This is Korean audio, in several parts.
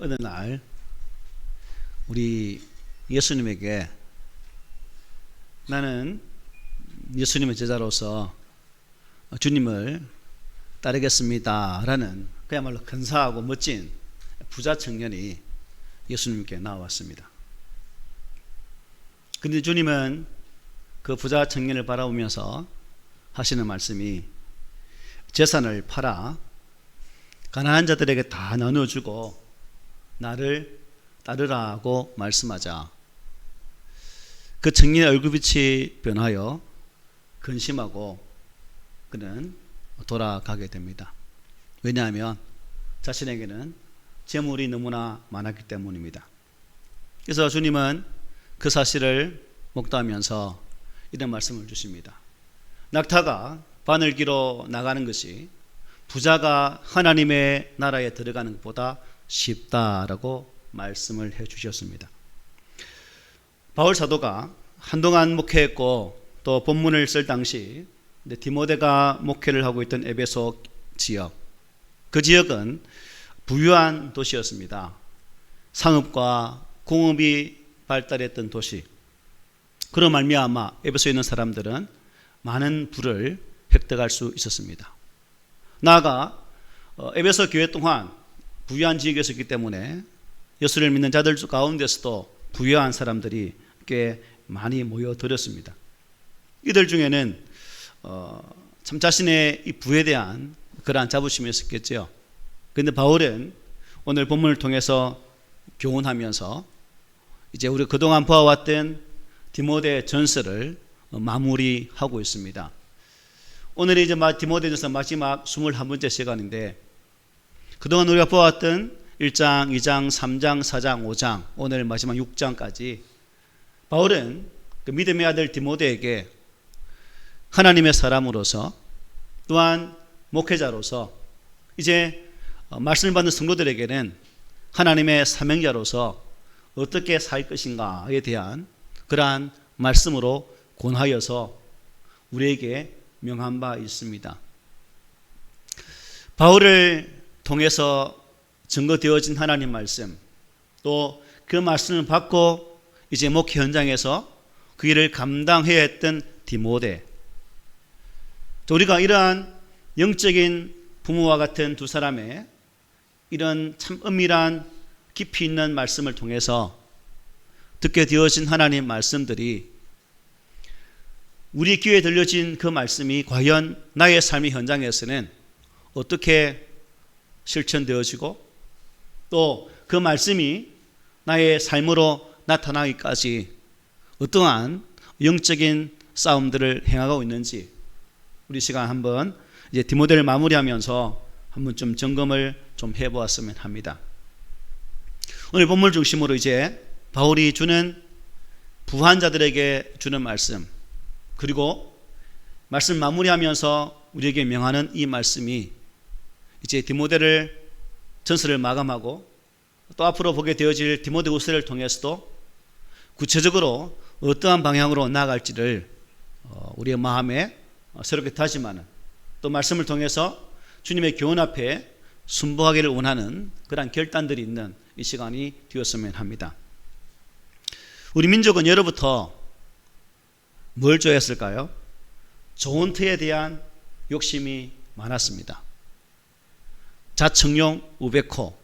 어느 날 우리 예수님에게 나는 예수님의 제자로서 주님을 따르겠습니다 라는 그야말로 근사하고 멋진 부자 청년이 예수님께 나왔습니다. 그런데 주님은 그 부자 청년을 바라보면서 하시는 말씀이 재산을 팔아 가난한 자들에게 다 나눠주고 나를 따르라고 말씀하자 그 청년의 얼굴빛이 변하여 근심하고 그는 돌아가게 됩니다. 왜냐하면 자신에게는 재물이 너무나 많았기 때문입니다. 그래서 주님은 그 사실을 목도하면서 이런 말씀을 주십니다. 낙타가 바늘기로 나가는 것이 부자가 하나님의 나라에 들어가는 것보다 쉽다라고 말씀을 해 주셨습니다. 바울 사도가 한동안 목회했고 또 본문을 쓸 당시 디모데가 목회를 하고 있던 에베소 지역, 그 지역은 부유한 도시였습니다. 상업과 공업이 발달했던 도시. 그로 말미암아 에베소에 있는 사람들은 많은 부를 획득할 수 있었습니다. 나아가 에베소 교회 또한 부유한 지역이었기 때문에 예수를 믿는 자들 가운데서도 부유한 사람들이 꽤 많이 모여들었습니다. 이들 중에는 참 자신의 이 부에 대한 그러한 자부심이 있었겠죠. 그런데 바울은 오늘 본문을 통해서 교훈하면서 이제 우리 그동안 보아왔던 디모데 전서를 마무리하고 있습니다. 오늘이 이제 디모데전서 마지막 21번째 시간인데 그동안 우리가 보았던 1장, 2장, 3장, 4장, 5장, 오늘 마지막 6장까지 바울은 그 믿음의 아들 디모데에게 하나님의 사람으로서 또한 목회자로서 이제 말씀을 받는 성도들에게는 하나님의 사명자로서 어떻게 살 것인가에 대한 그러한 말씀으로 권하여서 우리에게 명한 바 있습니다. 바울을 통해서 증거되어진 하나님 말씀, 또 그 말씀을 받고 이제 목회 현장에서 그 일을 감당해야 했던 디모데, 우리가 이러한 영적인 부모와 같은 두 사람의 이런 참 은밀한 깊이 있는 말씀을 통해서 듣게 되어진 하나님 말씀들이 우리 귀에 들려진 그 말씀이 과연 나의 삶의 현장에서는 어떻게 실천되어지고 또 그 말씀이 나의 삶으로 나타나기까지 어떠한 영적인 싸움들을 행하고 있는지 우리 시간 한번 이제 디모데를 마무리하면서 한번 좀 점검을 좀 해보았으면 합니다. 오늘 본문 중심으로 이제 바울이 주는 부한 자들에게 주는 말씀, 그리고 말씀 마무리하면서 우리에게 명하는 이 말씀이 이제 디모데를 전서를 마감하고 또 앞으로 보게 되어질 디모데후서를 통해서도 구체적으로 어떠한 방향으로 나아갈지를 우리의 마음에 새롭게 다짐하는, 또 말씀을 통해서 주님의 교훈 앞에 순복하기를 원하는 그러한 결단들이 있는 이 시간이 되었으면 합니다. 우리 민족은 예로부터 뭘 좋아했을까요? 좋은 터에 대한 욕심이 많았습니다. 자청용 우백호,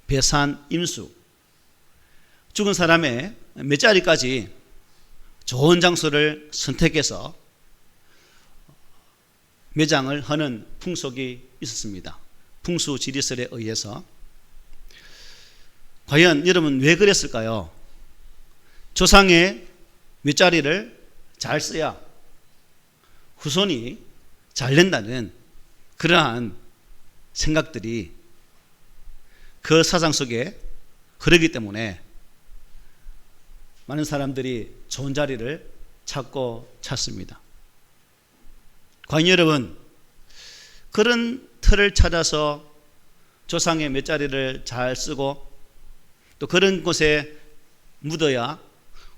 배산 임수, 죽은 사람의 몇자리까지 좋은 장소를 선택해서 매장을 하는 풍속이 있었습니다. 풍수지리설에 의해서. 과연 여러분 왜 그랬을까요? 조상의 몇자리를 잘 써야 후손이 잘 된다는 그러한 생각들이 그 사상 속에 흐르기 때문에 많은 사람들이 좋은 자리를 찾습니다. 과연 여러분 그런 틀을 찾아서 조상의 몇자리를 잘 쓰고 또 그런 곳에 묻어야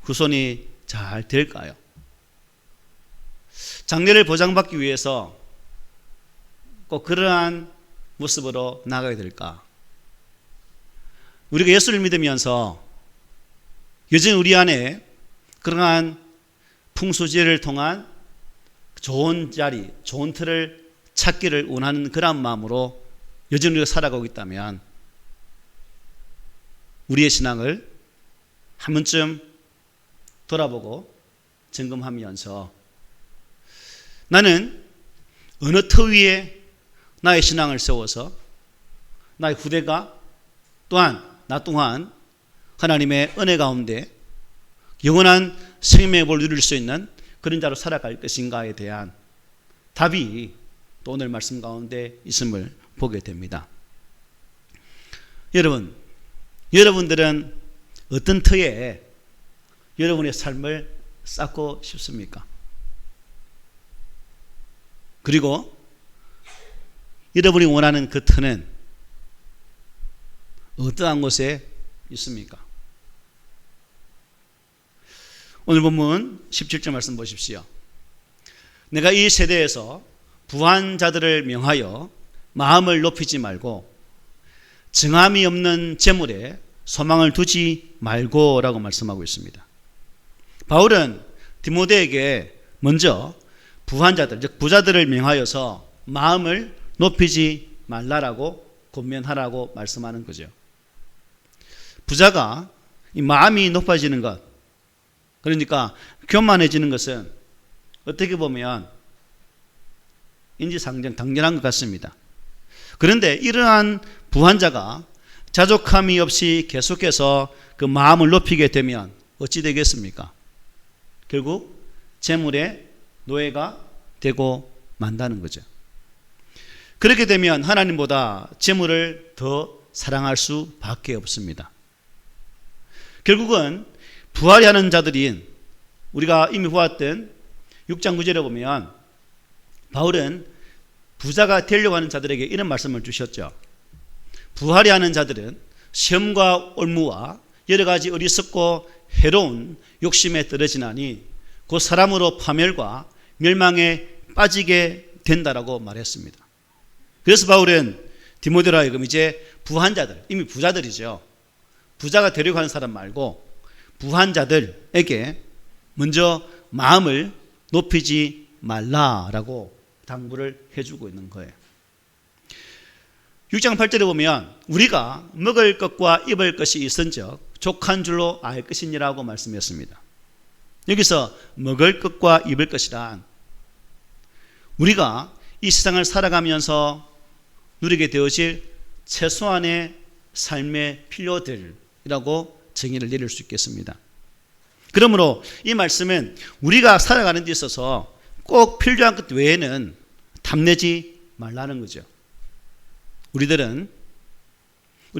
후손이 잘 될까요? 장래를 보장받기 위해서 꼭 그러한 모습으로 나가야 될까? 우리가 예수를 믿으면서 여전히 우리 안에 그러한 풍수지혜를 통한 좋은 자리, 좋은 틀을 찾기를 원하는 그런 마음으로 여전히 우리가 살아가고 있다면 우리의 신앙을 한 번쯤 돌아보고 점검하면서 나는 어느 터 위에 나의 신앙을 세워서 나의 후대가 또한 나 또한 하나님의 은혜 가운데 영원한 생명의 복을 누릴 수 있는 그런 자로 살아갈 것인가에 대한 답이 또 오늘 말씀 가운데 있음을 보게 됩니다. 여러분들은 어떤 터에 여러분의 삶을 쌓고 싶습니까? 그리고 여러분이 원하는 그 터는 어떠한 곳에 있습니까? 오늘 본문 17절 말씀 보십시오. 내가 이 세대에서 부한 자들을 명하여 마음을 높이지 말고 정함이 없는 재물에 소망을 두지 말고 라고 말씀하고 있습니다. 바울은 디모데에게 먼저 부한 자들, 즉 부자들을 명하여서 마음을 높이지 말라라고 권면하라고 말씀하는 거죠. 부자가 이 마음이 높아지는 것, 그러니까 교만해지는 것은 어떻게 보면 인지상정 당연한 것 같습니다. 그런데 이러한 부한자가 자족함이 없이 계속해서 그 마음을 높이게 되면 어찌 되겠습니까? 결국 재물의 노예가 되고 만다는 거죠. 그렇게 되면 하나님보다 재물을 더 사랑할 수밖에 없습니다. 결국은 부활이 하는 자들인 우리가 이미 보았던 6장 9절에 보면 바울은 부자가 되려고 하는 자들에게 이런 말씀을 주셨죠. 부활이 하는 자들은 시험과 올무와 여러 가지 어리석고 해로운 욕심에 떨어지나니 곧 사람으로 파멸과 멸망에 빠지게 된다라고 말했습니다. 그래서 바울은 디모데로 하여금 이제 부한 자들, 이미 부자들이죠. 부자가 되려고 하는 사람 말고 부한 자들에게 먼저 마음을 높이지 말라라고 당부를 해주고 있는 거예요. 6장 8절에 보면 우리가 먹을 것과 입을 것이 있은즉 족한 줄로 알 것이니라고 말씀했습니다. 여기서 먹을 것과 입을 것이란 우리가 이 세상을 살아가면서 누리게 되어질 최소한의 삶의 필요들이라고 정의를 내릴 수 있겠습니다. 그러므로 이 말씀은 우리가 살아가는 데 있어서 꼭 필요한 것 외에는 탐내지 말라는 거죠. 우리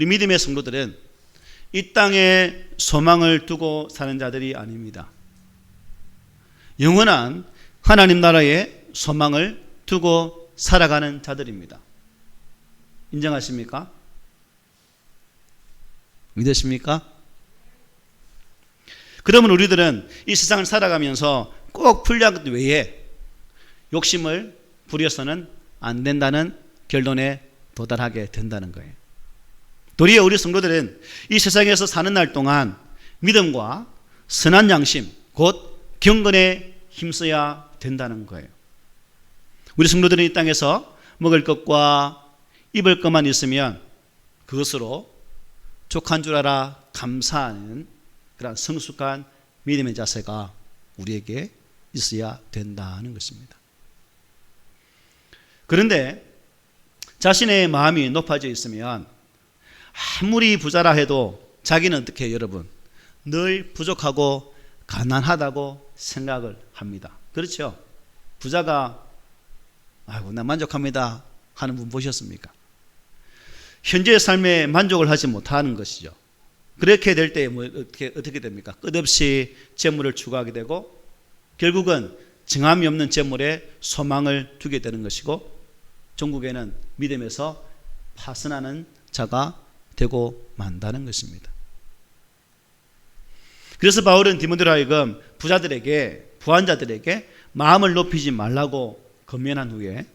믿음의 성도들은 이 땅에 소망을 두고 사는 자들이 아닙니다. 영원한 하나님 나라에 소망을 두고 살아가는 자들입니다. 인정하십니까? 믿으십니까? 그러면 우리들은 이 세상을 살아가면서 꼭 필요한 것 외에 욕심을 부려서는 안 된다는 결론에 도달하게 된다는 거예요. 도리어 우리 성도들은 이 세상에서 사는 날 동안 믿음과 선한 양심, 곧 경건에 힘써야 된다는 거예요. 우리 성도들은 이 땅에서 먹을 것과 입을 것만 있으면 그것으로 족한 줄 알아 감사하는 그런 성숙한 믿음의 자세가 우리에게 있어야 된다는 것입니다. 그런데 자신의 마음이 높아져 있으면 아무리 부자라 해도 자기는 어떻게 해요, 여러분? 늘 부족하고 가난하다고 생각을 합니다. 그렇죠? 부자가 아이고 나 만족합니다 하는 분 보셨습니까? 현재의 삶에 만족을 하지 못하는 것이죠. 그렇게 될 때 어떻게 됩니까? 끝없이 재물을 추구하게 되고 결국은 정함이 없는 재물에 소망을 두게 되는 것이고 종국에는 믿음에서 파선하는 자가 되고 만다는 것입니다. 그래서 바울은 디모데로 하여금 부한 자들에게 마음을 높이지 말라고 권면한 후에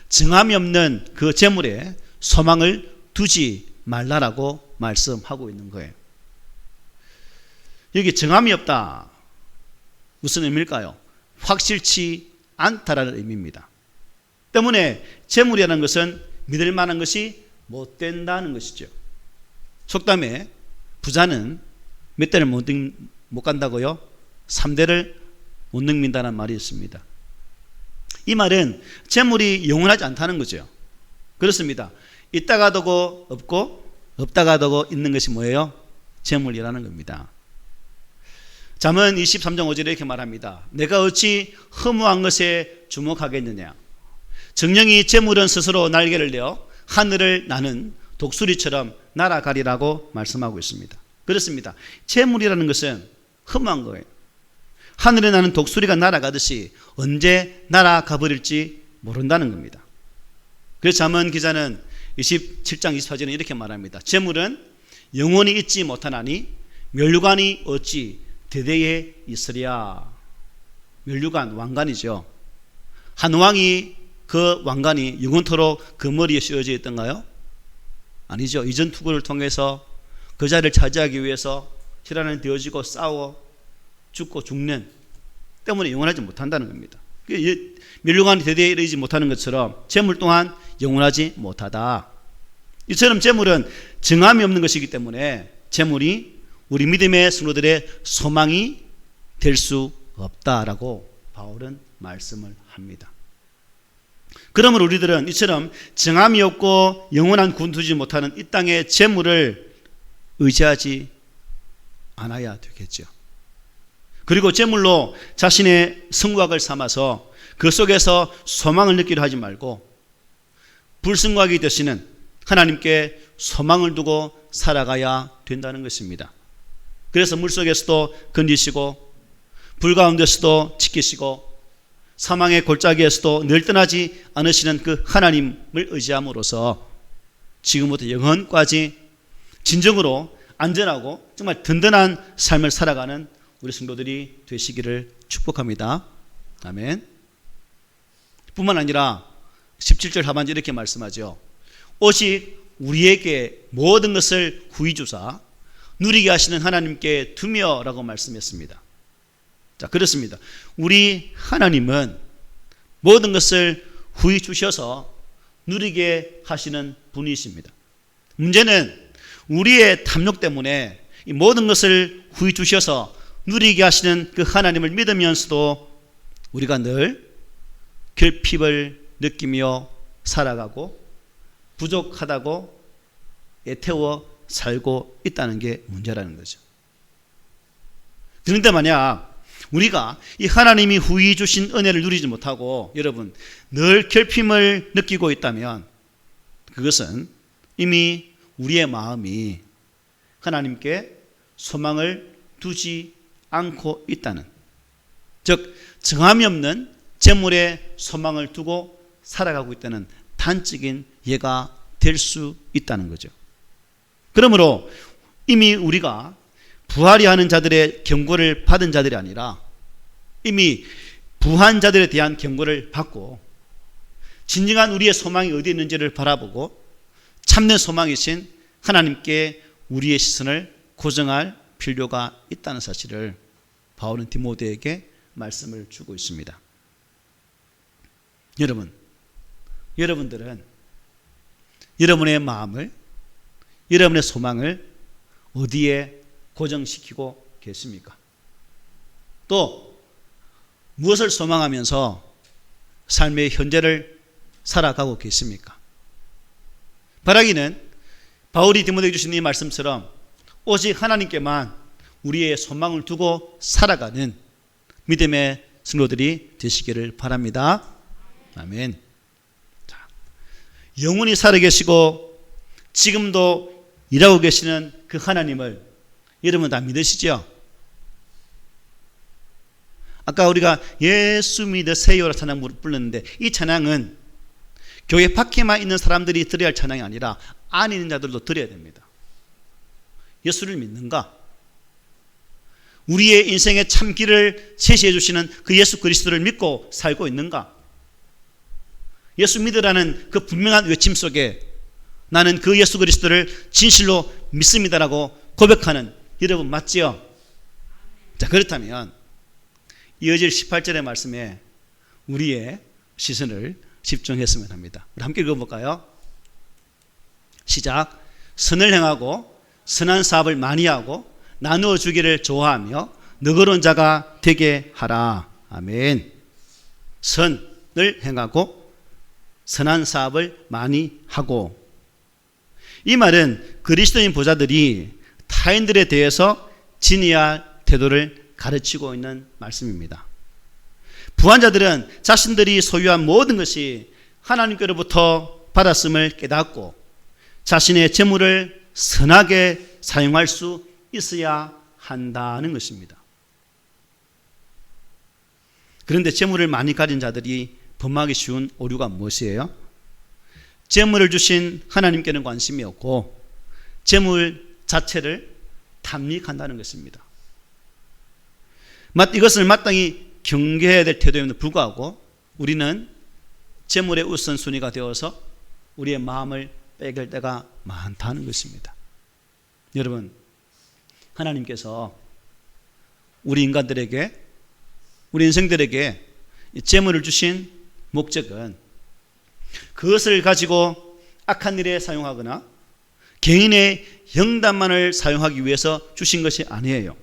정함이 없는 그 재물에 소망을 두지 말라라고 말씀하고 있는 거예요. 여기 정함이 없다. 무슨 의미일까요? 확실치 않다라는 의미입니다. 때문에 재물이라는 것은 믿을 만한 것이 못 된다는 것이죠. 속담에 부자는 몇 대를 못 간다고요? 3대를 못 늙는다는 말이 있습니다. 이 말은 재물이 영원하지 않다는 거죠. 그렇습니다. 있다가 두고 없고 없다가 두고 있는 것이 뭐예요? 재물이라는 겁니다. 잠언 23장 5절에 이렇게 말합니다. 내가 어찌 허무한 것에 주목하겠느냐. 정령이 재물은 스스로 날개를 내어 하늘을 나는 독수리처럼 날아가리라고 말씀하고 있습니다. 그렇습니다. 재물이라는 것은 허무한 거예요. 하늘에 나는 독수리가 날아가듯이 언제 날아가 버릴지 모른다는 겁니다. 그래서 잠언 기자는 27장 24절에 이렇게 말합니다. 재물은 영원히 있지 못하나니 면류관이 어찌 대대에 있으랴. 면류관, 왕관이죠. 한 왕이 그 왕관이 영원토록 그 머리에 씌워져 있던가요? 아니죠. 이전 투구를 통해서 그 자리를 차지하기 위해서 시련을 되어지고 싸워 죽고 죽는 때문에 영원하지 못한다는 겁니다. 면류관이 대대에 이르지 못하는 것처럼 재물 또한 영원하지 못하다. 이처럼 재물은 정함이 없는 것이기 때문에 재물이 우리 믿음의 성도들의 소망이 될 수 없다라고 바울은 말씀을 합니다. 그러므로 우리들은 이처럼 정함이 없고 영원한 구원 두지 못하는 이 땅의 재물을 의지하지 않아야 되겠죠. 그리고 재물로 자신의 성곽을 삼아서 그 속에서 소망을 느끼려 하지 말고 불성곽이 되시는 하나님께 소망을 두고 살아가야 된다는 것입니다. 그래서 물속에서도 건지시고 불 가운데서도 지키시고 사망의 골짜기에서도 늘 떠나지 않으시는 그 하나님을 의지함으로써 지금부터 영원까지 진정으로 안전하고 정말 든든한 삶을 살아가는 우리 성도들이 되시기를 축복합니다. 아멘. 뿐만 아니라 17절 하반절 이렇게 말씀하죠. 오직 우리에게 모든 것을 후히 주사 누리게 하시는 하나님께 두며라고 말씀했습니다. 자, 그렇습니다. 우리 하나님은 모든 것을 후히 주셔서 누리게 하시는 분이십니다. 문제는 우리의 탐욕 때문에 이 모든 것을 후히 주셔서 누리게 하시는 그 하나님을 믿으면서도 우리가 늘 결핍을 느끼며 살아가고 부족하다고 애태워 살고 있다는 게 문제라는 거죠. 그런데 만약 우리가 이 하나님이 후히 주신 은혜를 누리지 못하고 여러분 늘 결핍을 느끼고 있다면 그것은 이미 우리의 마음이 하나님께 소망을 두지 않고 있다는, 즉 정함이 없는 재물에 소망을 두고 살아가고 있다는 단적인 예가 될 수 있다는 거죠. 그러므로 이미 우리가 부활이 하는 자들의 경고를 받은 자들이 아니라 이미 부한 자들에 대한 경고를 받고 진정한 우리의 소망이 어디에 있는지를 바라보고 참된 소망이신 하나님께 우리의 시선을 고정할 필요가 있다는 사실을 바울은 디모데에게 말씀을 주고 있습니다. 여러분들은 여러분의 마음을, 여러분의 소망을 어디에 고정시키고 계십니까? 또 무엇을 소망하면서 삶의 현재를 살아가고 계십니까? 바라기는 바울이 디모데에게 주신 이 말씀처럼 오직 하나님께만 우리의 소망을 두고 살아가는 믿음의 성도들이 되시기를 바랍니다. 아멘. 자, 영원히 살아계시고 지금도 일하고 계시는 그 하나님을 여러분 다 믿으시죠? 아까 우리가 예수 믿으세요라는 찬양 불렀는데 이 찬양은 교회 밖에만 있는 사람들이 드려야 할 찬양이 아니라 안에 있는 자들도 드려야 됩니다. 예수를 믿는가? 우리의 인생의 참길을 제시해 주시는 그 예수 그리스도를 믿고 살고 있는가? 예수 믿으라는 그 분명한 외침 속에 나는 그 예수 그리스도를 진실로 믿습니다라고 고백하는 여러분 맞지요? 자, 그렇다면 이어질 18절의 말씀에 우리의 시선을 집중했으면 합니다. 우리 함께 읽어볼까요? 시작. 선을 행하고 선한 사업을 많이 하고 나누어 주기를 좋아하며 너그러운 자가 되게 하라. 아멘. 선을 행하고 선한 사업을 많이 하고, 이 말은 그리스도인 보좌들이 타인들에 대해서 지녀야 할 태도를 가르치고 있는 말씀입니다. 부한자들은 자신들이 소유한 모든 것이 하나님께로부터 받았음을 깨닫고 자신의 재물을 선하게 사용할 수 있어야 한다는 것입니다. 그런데 재물을 많이 가진 자들이 범하기 쉬운 오류가 무엇이에요? 재물을 주신 하나님께는 관심이 없고 재물 자체를 탐닉한다는 것입니다. 이것을 마땅히 경계해야 될 태도임에도 불구하고 우리는 재물의 우선순위가 되어서 우리의 마음을 빼길 때가 많다는 것입니다. 여러분, 하나님께서 우리 인간들에게, 우리 인생들에게 재물을 주신 목적은 그것을 가지고 악한 일에 사용하거나 개인의 영단만을 사용하기 위해서 주신 것이 아니에요.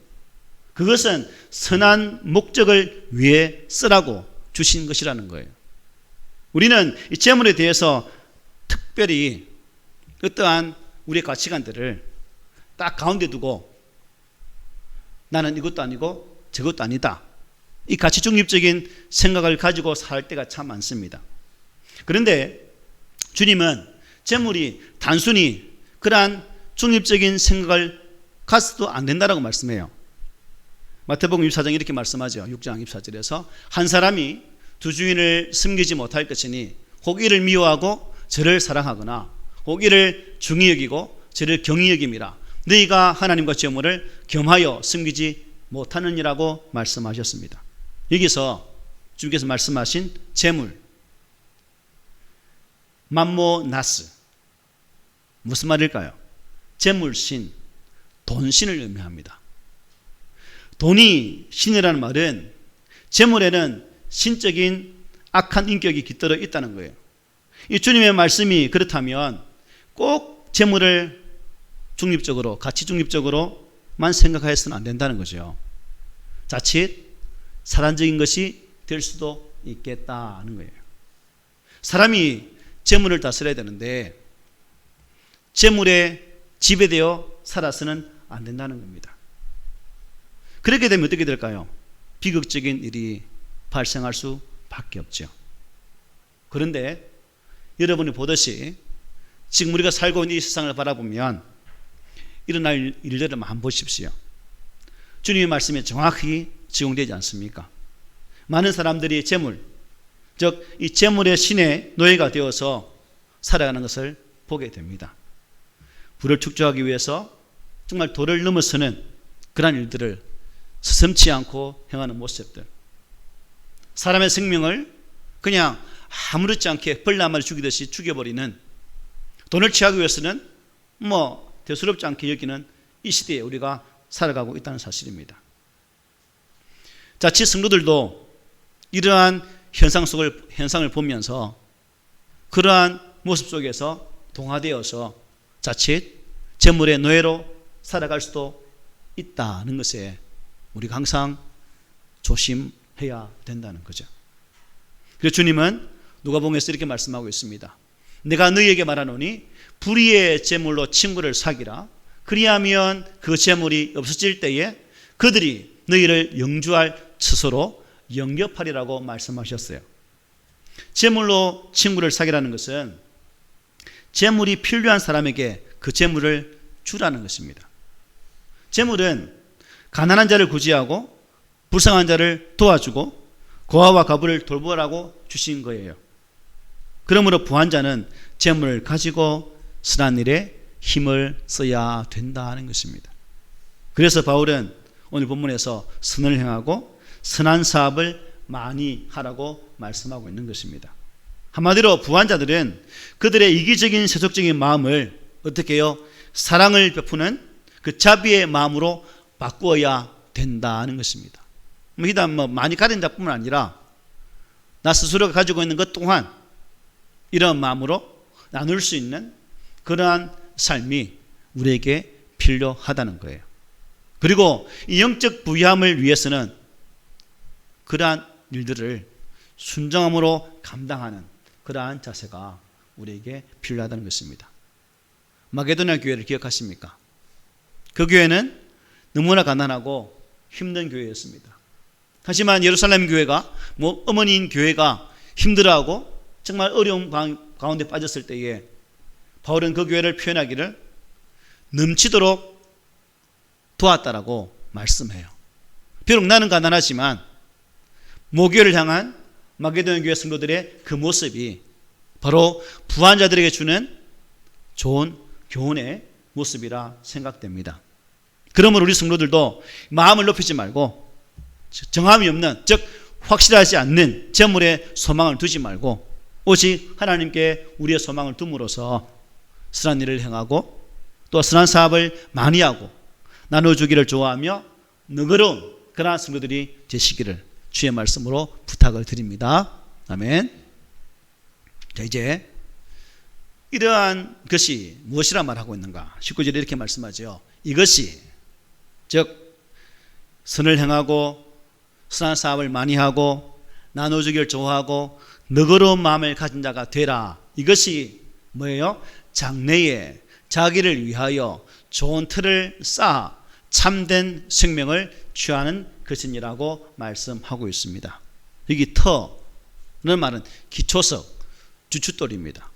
그것은 선한 목적을 위해 쓰라고 주신 것이라는 거예요. 우리는 이 재물에 대해서 특별히 어떠한 우리의 가치관들을 딱 가운데 두고 나는 이것도 아니고 저것도 아니다, 이 가치 중립적인 생각을 가지고 살 때가 참 많습니다. 그런데 주님은 재물이 단순히 그러한 중립적인 생각을 가져도 안 된다라고 말씀해요. 마태복음 24장 이렇게 말씀하죠. 6장 24절에서 한 사람이 두 주인을 섬기지 못할 것이니 혹 이를 미워하고 저를 사랑하거나 혹 이를 중히 여기고 저를 경히 여김이라. 너희가 하나님과 재물을 겸하여 섬기지 못하느니라고 말씀하셨습니다. 여기서 주님께서 말씀하신 재물, 맘모나스, 무슨 말일까요? 재물신, 돈신을 의미합니다. 돈이 신이라는 말은 재물에는 신적인 악한 인격이 깃들어 있다는 거예요. 이 주님의 말씀이 그렇다면 꼭 재물을 중립적으로, 가치 중립적으로만 생각해서는 안 된다는 거죠. 자칫 사단적인 것이 될 수도 있겠다는 거예요. 사람이 재물을 다스려야 되는데 재물에 지배되어 살아서는 안 된다는 겁니다. 그렇게 되면 어떻게 될까요? 비극적인 일이 발생할 수밖에 없죠. 그런데 여러분이 보듯이 지금 우리가 살고 있는 이 세상을 바라보면 일어날 일들을 한번 보십시오. 주님의 말씀에 정확히 적용되지 않습니까? 많은 사람들이 재물, 즉 이 재물의 신의 노예가 되어서 살아가는 것을 보게 됩니다. 부를 축적하기 위해서 정말 도를 넘어서는 그런 일들을 서슴지 않고 행하는 모습들, 사람의 생명을 그냥 아무렇지 않게 벌 한 마리 죽이듯이 죽여버리는, 돈을 취하기 위해서는 대수롭지 않게 여기는 이 시대에 우리가 살아가고 있다는 사실입니다. 자칫 성도들도 이러한 현상을 보면서 그러한 모습 속에서 동화되어서 자칫 재물의 노예로 살아갈 수도 있다는 것에 우리가 항상 조심해야 된다는 거죠. 그래서 주님은 누가복음에서 이렇게 말씀하고 있습니다. 내가 너희에게 말하노니 불의의 재물로 친구를 사귀라. 그리하면 그 재물이 없어질 때에 그들이 너희를 영주할 처소로 영접하리라고 말씀하셨어요. 재물로 친구를 사귀라는 것은 재물이 필요한 사람에게 그 재물을 주라는 것입니다. 재물은 가난한 자를 구제하고 불쌍한 자를 도와주고 고아와 과부를 돌보라고 주신 거예요. 그러므로 부한 자는 재물을 가지고 선한 일에 힘을 써야 된다는 것입니다. 그래서 바울은 오늘 본문에서 선을 행하고 선한 사업을 많이 하라고 말씀하고 있는 것입니다. 한마디로 부한자들은 그들의 이기적인 세속적인 마음을 어떻게 해요? 사랑을 베푸는 그 자비의 마음으로 바꾸어야 된다는 것입니다. 일단 많이 가진 자뿐만 아니라 나 스스로가 가지고 있는 것 또한 이런 마음으로 나눌 수 있는 그러한 삶이 우리에게 필요하다는 거예요. 그리고 이 영적 부유함을 위해서는 그러한 일들을 순정함으로 감당하는 그러한 자세가 우리에게 필요하다는 것입니다. 마게도냐 교회를 기억하십니까? 그 교회는 너무나 가난하고 힘든 교회였습니다. 하지만 예루살렘 교회가 어머니인 교회가 힘들어하고 정말 어려운 가운데 빠졌을 때에 바울은 그 교회를 표현하기를 넘치도록 도왔다라고 말씀해요. 비록 나는 가난하지만 모교를 향한 마게도냐 교회 성도들의 그 모습이 바로 부한 자들에게 주는 좋은 교훈의 모습이라 생각됩니다. 그러므로 우리 성도들도 마음을 높이지 말고 정함이 없는, 즉 확실하지 않는 재물에 소망을 두지 말고 오직 하나님께 우리의 소망을 둠으로써 선한 일을 행하고 또 선한 사업을 많이 하고 나눠주기를 좋아하며 너그러운 그러한 성도들이 되시기를 주의 말씀으로 부탁을 드립니다. 아멘. 자, 이제 이러한 것이 무엇이라 말하고 있는가? 19절에 이렇게 말씀하죠. 이것이 즉 선을 행하고 선한 사업을 많이 하고 나눠주기를 좋아하고 너그러운 마음을 가진 자가 되라. 이것이 뭐예요? 장래에 자기를 위하여 좋은 틀을 쌓아 참된 생명을 취하는 것이니라고 말씀하고 있습니다. 여기 터는 말은 기초석, 주춧돌입니다.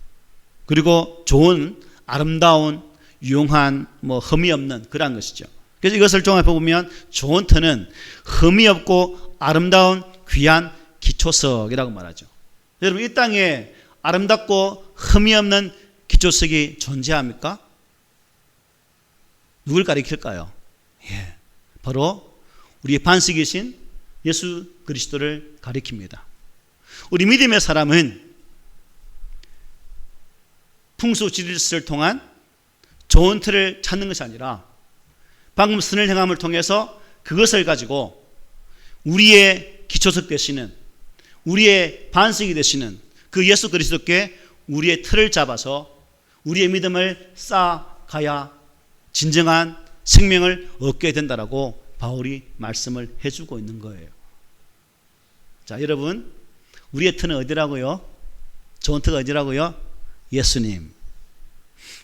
그리고 좋은, 아름다운, 유용한, 흠이 없는 그런 것이죠. 그래서 이것을 종합해 보면 좋은 터는 흠이 없고 아름다운 귀한 기초석이라고 말하죠. 여러분, 이 땅에 아름답고 흠이 없는 기초석이 존재합니까? 누굴 가리킬까요? 예, 바로 우리의 반석이신 예수 그리스도를 가리킵니다. 우리 믿음의 사람은 풍수 지리스를 통한 좋은 틀을 찾는 것이 아니라 방금 선을 행함을 통해서 그것을 가지고 우리의 기초석 되시는, 우리의 반석이 되시는 그 예수 그리스도께 우리의 틀을 잡아서 우리의 믿음을 쌓아가야 진정한 생명을 얻게 된다라고 바울이 말씀을 해주고 있는 거예요. 자, 여러분, 우리의 틀은 어디라고요? 좋은 틀은 어디라고요? 예수님.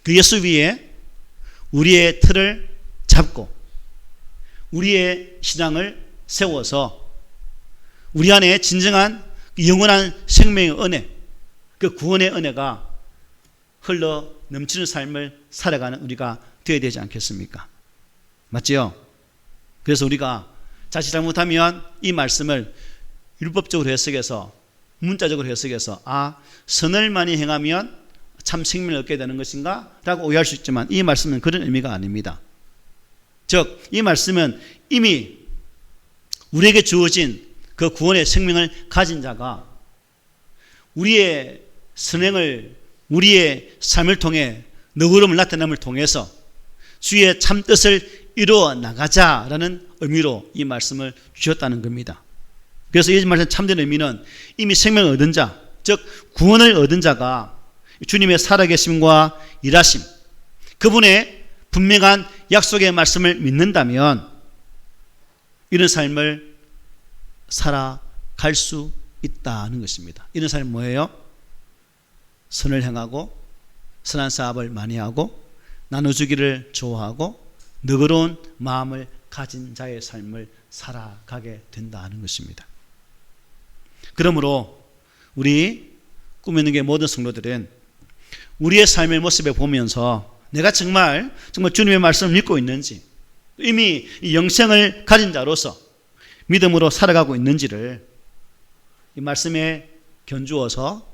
그 예수 위에 우리의 틀을 잡고 우리의 신앙을 세워서 우리 안에 진정한 영원한 생명의 은혜, 그 구원의 은혜가 흘러 넘치는 삶을 살아가는 우리가 되어야 되지 않겠습니까? 맞지요? 그래서 우리가 자칫 잘못하면 이 말씀을 율법적으로 해석해서, 문자적으로 해석해서 선을 많이 행하면 참 생명을 얻게 되는 것인가? 라고 오해할 수 있지만 이 말씀은 그런 의미가 아닙니다. 즉, 이 말씀은 이미 우리에게 주어진 그 구원의 생명을 가진 자가 우리의 선행을, 우리의 삶을 통해 너그러움을 나타남을 통해서 주의 참 뜻을 이루어 나가자라는 의미로 이 말씀을 주셨다는 겁니다. 그래서 이 말씀 참된 의미는 이미 생명을 얻은 자, 즉 구원을 얻은 자가 주님의 살아계심과 일하심, 그분의 분명한 약속의 말씀을 믿는다면 이런 삶을 살아갈 수 있다는 것입니다. 이런 삶은 뭐예요? 선을 행하고 선한 사업을 많이 하고 나눠주기를 좋아하고 너그러운 마음을 가진 자의 삶을 살아가게 된다는 것입니다. 그러므로 우리 꿈 있는 게 모든 성도들은 우리의 삶의 모습에 보면서 내가 정말 주님의 말씀을 믿고 있는지, 이미 영생을 가진 자로서 믿음으로 살아가고 있는지를 이 말씀에 견주어서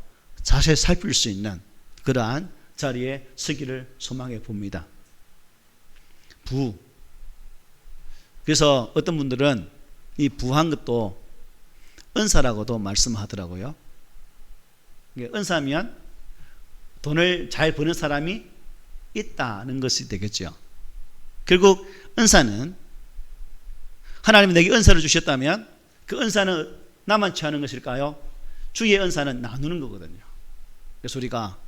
자세히 살필 수 있는 그러한 자리에 서기를 소망해 봅니다. 그래서 어떤 분들은 이 부한 것도 은사라고도 말씀하더라고요. 은사면 돈을 잘 버는 사람이 있다는 것이 되겠죠. 결국 은사는 하나님이 내게 은사를 주셨다면 그 은사는 나만 취하는 것일까요? 주의 은사는 나누는 거거든요. 그래서 우리가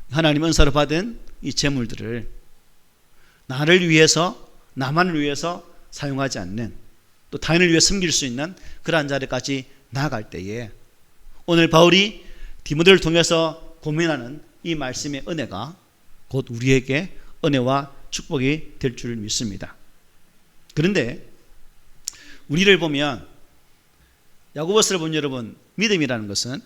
하나님 은사로 받은 이 재물들을 나를 위해서, 나만을 위해서 사용하지 않는, 또 타인을 위해 섬길 수 있는 그러한 자리까지 나아갈 때에 오늘 바울이 디모데를 통해서 고민하는 이 말씀의 은혜가 곧 우리에게 은혜와 축복이 될 줄 믿습니다. 그런데 우리를 보면, 야고보서를 본 여러분, 믿음이라는 것은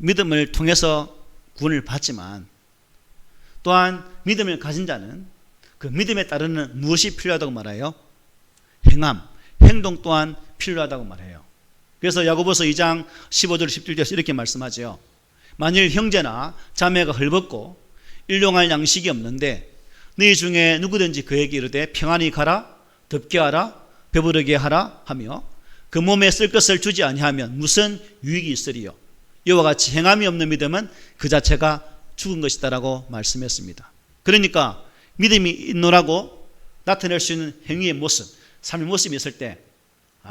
믿음을 통해서 구원을 받지만 또한 믿음을 가진 자는 그 믿음에 따르는 무엇이 필요하다고 말해요? 행동 또한 필요하다고 말해요. 그래서 야고보서 2장 15절 17절에서 이렇게 말씀하죠. 만일 형제나 자매가 헐벗고 일용할 양식이 없는데 너희 중에 누구든지 그에게 이르되 평안히 가라, 덥게 하라, 배부르게 하라 하며 그 몸에 쓸 것을 주지 아니하면 무슨 유익이 있으리요? 이와 같이 행함이 없는 믿음은 그 자체가 죽은 것이다라고 말씀했습니다. 그러니까 믿음이 있노라고 나타낼 수 있는 행위의 모습, 삶의 모습이 있을 때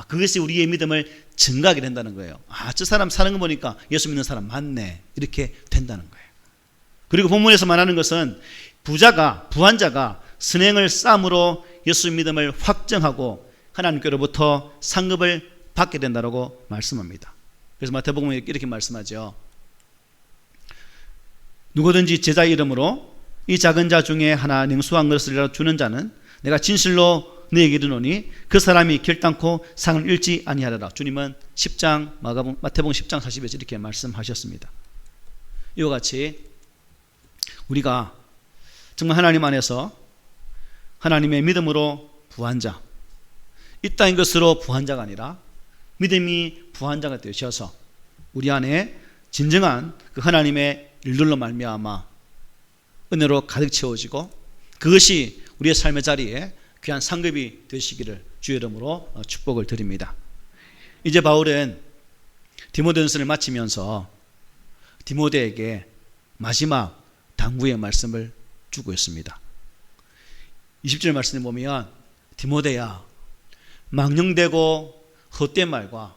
그것이 우리의 믿음을 증가하게 된다는 거예요. 저 사람 사는 거 보니까 예수 믿는 사람 많네, 이렇게 된다는 거예요. 그리고 본문에서 말하는 것은 부한자가 선행을 쌓음으로 예수 믿음을 확정하고 하나님께로부터 상급을 받게 된다고 말씀합니다. 그래서 마태복음에 이렇게 말씀하죠. 누구든지 제자 이름으로 이 작은 자 중에 하나 냉수한 것을 주는 자는 내가 진실로 너에게 이르노니 그 사람이 결단코 상을 잃지 아니하리라. 주님은 마태복음 10장 40에서 이렇게 말씀하셨습니다. 이와 같이 우리가 정말 하나님 안에서 하나님의 믿음으로 부한 자, 이 땅인 것으로 부한 자가 아니라 믿음이 부한 자가 되셔서 우리 안에 진정한 그 하나님의 일들로 말미암아 은혜로 가득 채워지고 그것이 우리의 삶의 자리에 귀한 상급이 되시기를 주의 이름으로 축복을 드립니다. 이제 바울은 디모데전서를 마치면서 디모데에게 마지막 당부의 말씀을 주고 있습니다. 20절 말씀을 보면 디모데야, 망령되고 헛된 말과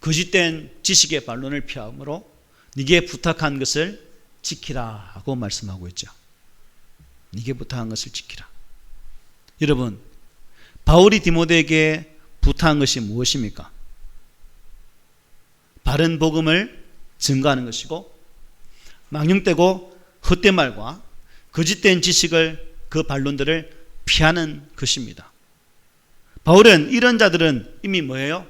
거짓된 지식의 반론을 피함으로 네게 부탁한 것을 지키라고 말씀하고 있죠. 네게 부탁한 것을 지키라. 여러분, 바울이 디모데에게 부탁한 것이 무엇입니까? 바른 복음을 증거하는 것이고 망령되고 헛된 말과 거짓된 지식을, 그 반론들을 피하는 것입니다. 바울은 이런 자들은 이미 뭐예요?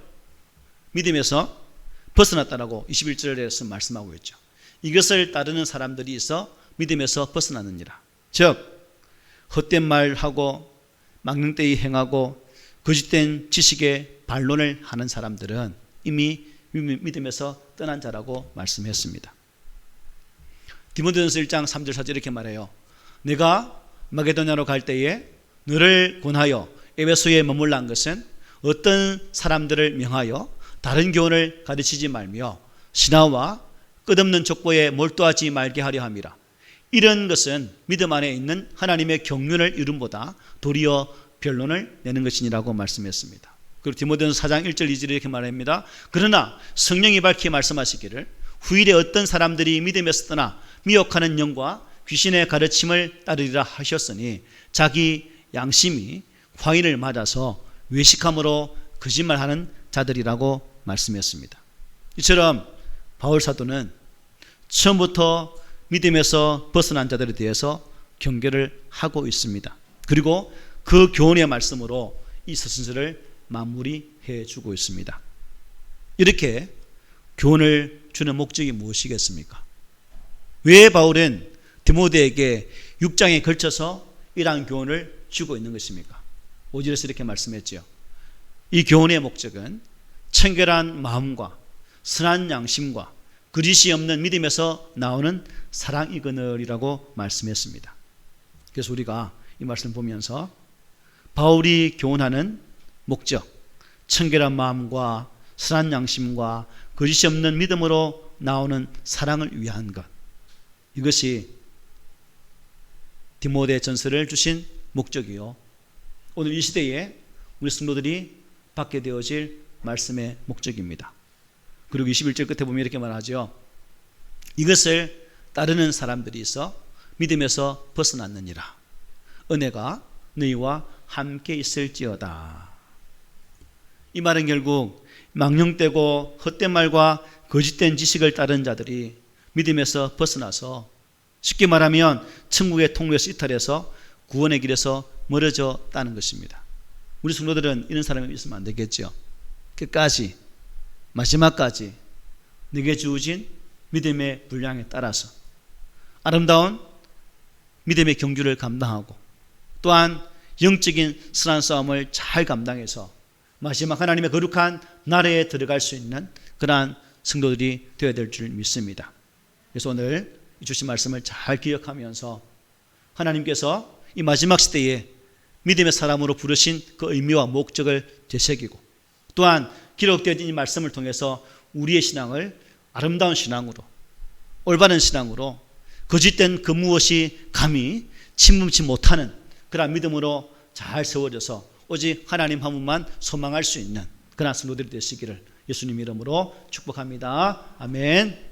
믿음에서 벗어났다라고 21절에서 말씀하고 있죠. 이것을 따르는 사람들이 있어 믿음에서 벗어났느니라. 즉 헛된 말하고 망령되이 행하고 거짓된 지식의 반론을 하는 사람들은 이미 믿음에서 떠난 자라고 말씀했습니다. 디모데전서 1장 3절 4절 이렇게 말해요. 내가 마게도냐로 갈 때에 너를 권하여 에베소에 머물라 한 것은 어떤 사람들을 명하여 다른 교훈을 가르치지 말며 신화와 끝없는 족보에 몰두하지 말게 하려 함이라. 이런 것은 믿음 안에 있는 하나님의 경륜을 이름보다 도리어 변론을 내는 것이니라고 말씀했습니다. 그리고 디모데전서 4장 1절 2절에 이렇게 말합니다. 그러나 성령이 밝히 말씀하시기를 후일에 어떤 사람들이 믿음에서 떠나 미혹하는 영과 귀신의 가르침을 따르리라 하셨으니 자기 양심이 화인을 맞아서 외식함으로 거짓말하는 자들이라고 말씀했습니다. 이처럼 바울 사도는 처음부터 믿음에서 벗어난 자들에 대해서 경계를 하고 있습니다. 그리고 그 교훈의 말씀으로 이 서신서를 마무리해 주고 있습니다. 이렇게 교훈을 주는 목적이 무엇이겠습니까? 왜 바울은 디모데에게 6장에 걸쳐서 이러한 교훈을 주고 있는 것입니까? 5절에서 이렇게 말씀했죠. 이 교훈의 목적은 청결한 마음과 선한 양심과 거짓이 없는 믿음에서 나오는 사랑이거늘이라고 말씀했습니다. 그래서 우리가 이 말씀을 보면서 바울이 교훈하는 목적, 청결한 마음과 선한 양심과 거짓이 없는 믿음으로 나오는 사랑을 위한 것, 이것이 디모데 전서를 주신 목적이요, 오늘 이 시대에 우리 성도들이 받게 되어질 말씀의 목적입니다. 그리고 21절 끝에 보면 이렇게 말하죠. 이것을 따르는 사람들이 있어 믿음에서 벗어났느니라. 은혜가 너희와 함께 있을지어다. 이 말은 결국 망령되고 헛된 말과 거짓된 지식을 따르는 자들이 믿음에서 벗어나서, 쉽게 말하면 천국의 통로에서 이탈해서 구원의 길에서 멀어졌다는 것입니다. 우리 성도들은 이런 사람이 있으면 안 되겠죠. 끝까지, 마지막까지 내게 주어진 믿음의 분량에 따라서 아름다운 믿음의 경주를 감당하고, 또한 영적인 선한 싸움을 잘 감당해서 마지막 하나님의 거룩한 나라에 들어갈 수 있는 그러한 성도들이 되어야 될 줄 믿습니다. 그래서 오늘 주신 말씀을 잘 기억하면서 하나님께서 이 마지막 시대에 믿음의 사람으로 부르신 그 의미와 목적을 되새기고, 또한 기록되어진 이 말씀을 통해서 우리의 신앙을 아름다운 신앙으로, 올바른 신앙으로, 거짓된 그 무엇이 감히 침범치 못하는 그런 믿음으로 잘 세워져서 오직 하나님 한 분만 소망할 수 있는 그런 성도들이 되시기를 예수님 이름으로 축복합니다. 아멘.